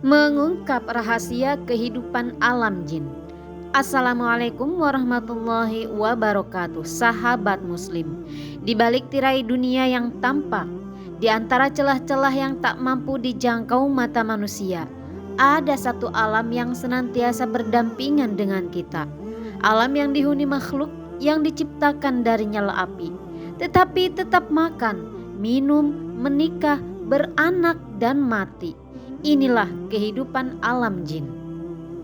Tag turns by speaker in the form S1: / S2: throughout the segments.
S1: Mengungkap rahasia kehidupan alam jin. Assalamualaikum warahmatullahi wabarakatuh. Sahabat muslim, di balik tirai dunia yang tampak, di antara celah-celah yang tak mampu dijangkau mata manusia, ada satu alam yang senantiasa berdampingan dengan kita. Alam yang dihuni makhluk yang diciptakan dari nyala api, tetapi tetap makan, minum, menikah, beranak dan mati. Inilah kehidupan alam jin.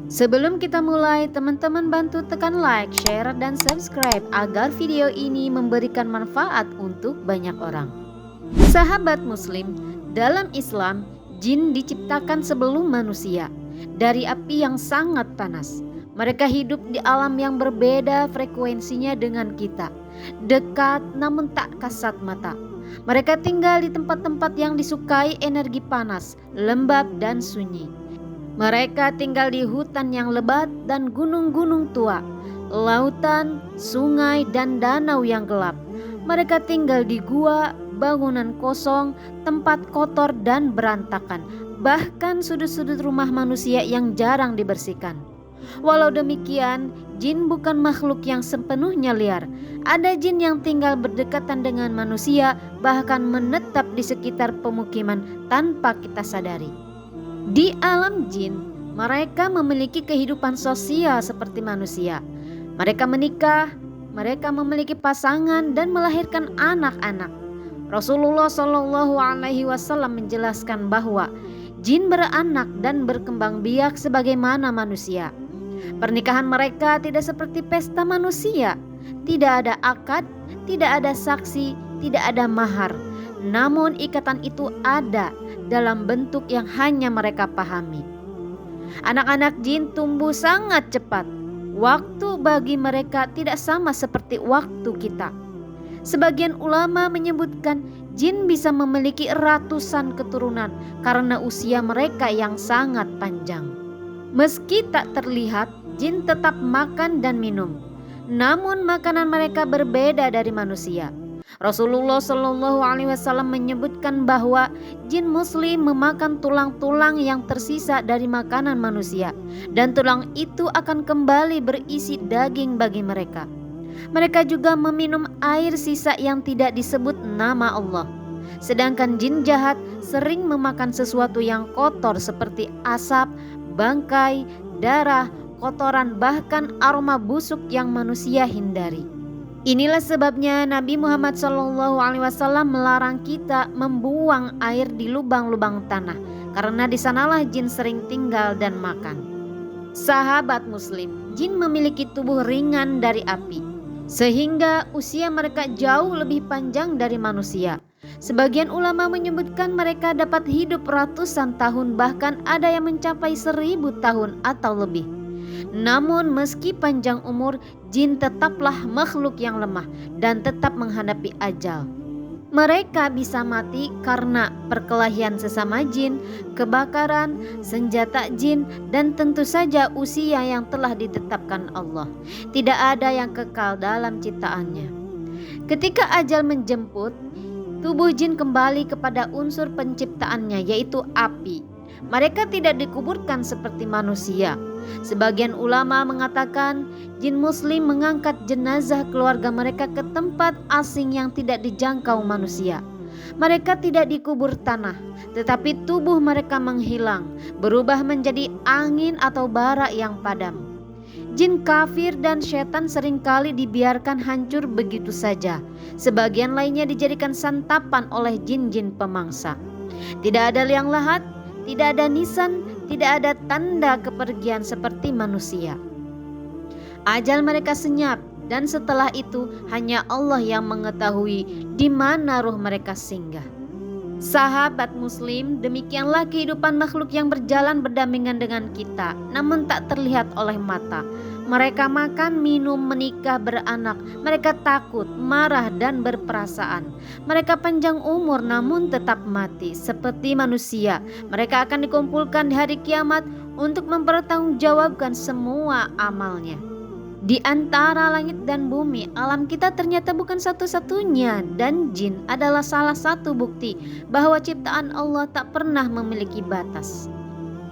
S1: Sebelum kita mulai, teman-teman bantu tekan like, share, dan subscribe agar video ini memberikan manfaat untuk banyak orang. Sahabat muslim, dalam Islam, jin diciptakan sebelum manusia dari api yang sangat panas. Mereka hidup di alam yang berbeda frekuensinya dengan kita, dekat namun tak kasat mata. Mereka tinggal di tempat-tempat yang disukai energi panas, lembab dan sunyi. Mereka tinggal di hutan yang lebat dan gunung-gunung tua, lautan, sungai dan danau yang gelap. Mereka tinggal di gua, bangunan kosong, tempat kotor dan berantakan, bahkan sudut-sudut rumah manusia yang jarang dibersihkan. Walau demikian, jin bukan makhluk yang sepenuhnya liar. Ada jin yang tinggal berdekatan dengan manusia, bahkan menetap di sekitar pemukiman tanpa kita sadari. Di alam jin, mereka memiliki kehidupan sosial seperti manusia. Mereka menikah, mereka memiliki pasangan dan melahirkan anak-anak. Rasulullah SAW menjelaskan bahwa jin beranak dan berkembang biak sebagaimana manusia. Pernikahan mereka tidak seperti pesta manusia. Tidak ada akad, tidak ada saksi, tidak ada mahar. Namun ikatan itu ada dalam bentuk yang hanya mereka pahami. Anak-anak jin tumbuh sangat cepat. Waktu bagi mereka tidak sama seperti waktu kita. Sebagian ulama menyebutkan jin bisa memiliki ratusan keturunan karena usia mereka yang sangat panjang. Meski tak terlihat, jin tetap makan dan minum. Namun makanan mereka berbeda dari manusia. Rasulullah SAW menyebutkan bahwa jin muslim memakan tulang-tulang yang tersisa dari makanan manusia, dan tulang itu akan kembali berisi daging bagi mereka. Mereka juga meminum air sisa yang tidak disebut nama Allah. Sedangkan jin jahat sering memakan sesuatu yang kotor seperti asap, bangkai, darah, kotoran, bahkan aroma busuk yang manusia hindari. Inilah sebabnya Nabi Muhammad SAW melarang kita membuang air di lubang-lubang tanah, karena di sanalah jin sering tinggal dan makan. Sahabat muslim, jin memiliki tubuh ringan dari api, sehingga usia mereka jauh lebih panjang dari manusia. Sebagian ulama menyebutkan mereka dapat hidup ratusan tahun, bahkan ada yang mencapai 1000 tahun atau lebih. Namun meski panjang umur, jin tetaplah makhluk yang lemah dan tetap menghadapi ajal. Mereka bisa mati karena perkelahian sesama jin, kebakaran, senjata jin, dan tentu saja usia yang telah ditetapkan Allah. Tidak ada yang kekal dalam ciptaannya. Ketika ajal menjemput, tubuh jin kembali kepada unsur penciptaannya, yaitu api. Mereka tidak dikuburkan seperti manusia. Sebagian ulama mengatakan jin muslim mengangkat jenazah keluarga mereka ke tempat asing yang tidak dijangkau manusia. Mereka tidak dikubur tanah, tetapi tubuh mereka menghilang, berubah menjadi angin atau bara yang padam. Jin kafir dan setan seringkali dibiarkan hancur begitu saja. Sebagian lainnya dijadikan santapan oleh jin-jin pemangsa. Tidak ada liang lahat, tidak ada nisan, tidak ada tanda kepergian seperti manusia. Ajal mereka senyap, dan setelah itu hanya Allah yang mengetahui di mana ruh mereka singgah. Sahabat muslim, demikianlah kehidupan makhluk yang berjalan berdampingan dengan kita, namun tak terlihat oleh mata. Mereka makan, minum, menikah, beranak. Mereka takut, marah, dan berperasaan. Mereka panjang umur namun tetap mati. Seperti manusia, mereka akan dikumpulkan di hari kiamat untuk mempertanggungjawabkan semua amalnya. Di antara langit dan bumi, alam kita ternyata bukan satu-satunya, dan jin adalah salah satu bukti bahwa ciptaan Allah tak pernah memiliki batas.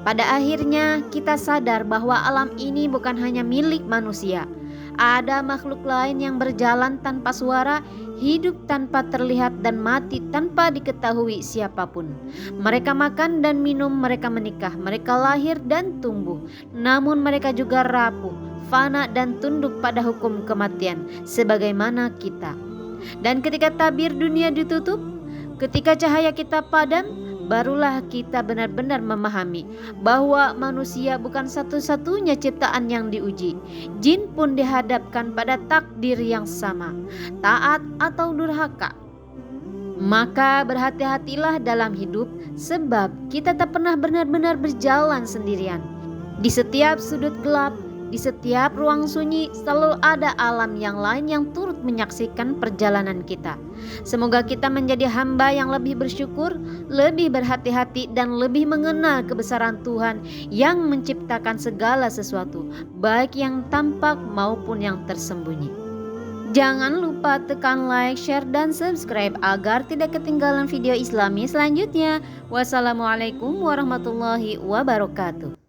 S1: Pada akhirnya kita sadar bahwa alam ini bukan hanya milik manusia. Ada makhluk lain yang berjalan tanpa suara, hidup tanpa terlihat dan mati tanpa diketahui siapapun. Mereka makan dan minum, mereka menikah, mereka lahir dan tumbuh. Namun mereka juga rapuh, fana dan tunduk pada hukum kematian sebagaimana kita. Dan ketika tabir dunia ditutup, ketika cahaya kita padam, barulah kita benar-benar memahami bahwa manusia bukan satu-satunya ciptaan yang diuji. Jin pun dihadapkan pada takdir yang sama, taat atau durhaka. Maka berhati-hatilah dalam hidup, sebab kita tak pernah benar-benar berjalan sendirian. Di setiap sudut gelap, di setiap ruang sunyi, selalu ada alam yang lain yang turut menyaksikan perjalanan kita. Semoga kita menjadi hamba yang lebih bersyukur, lebih berhati-hati, dan lebih mengenal kebesaran Tuhan yang menciptakan segala sesuatu, baik yang tampak maupun yang tersembunyi. Jangan lupa tekan like, share, dan subscribe agar tidak ketinggalan video Islami selanjutnya. Wassalamualaikum warahmatullahi wabarakatuh.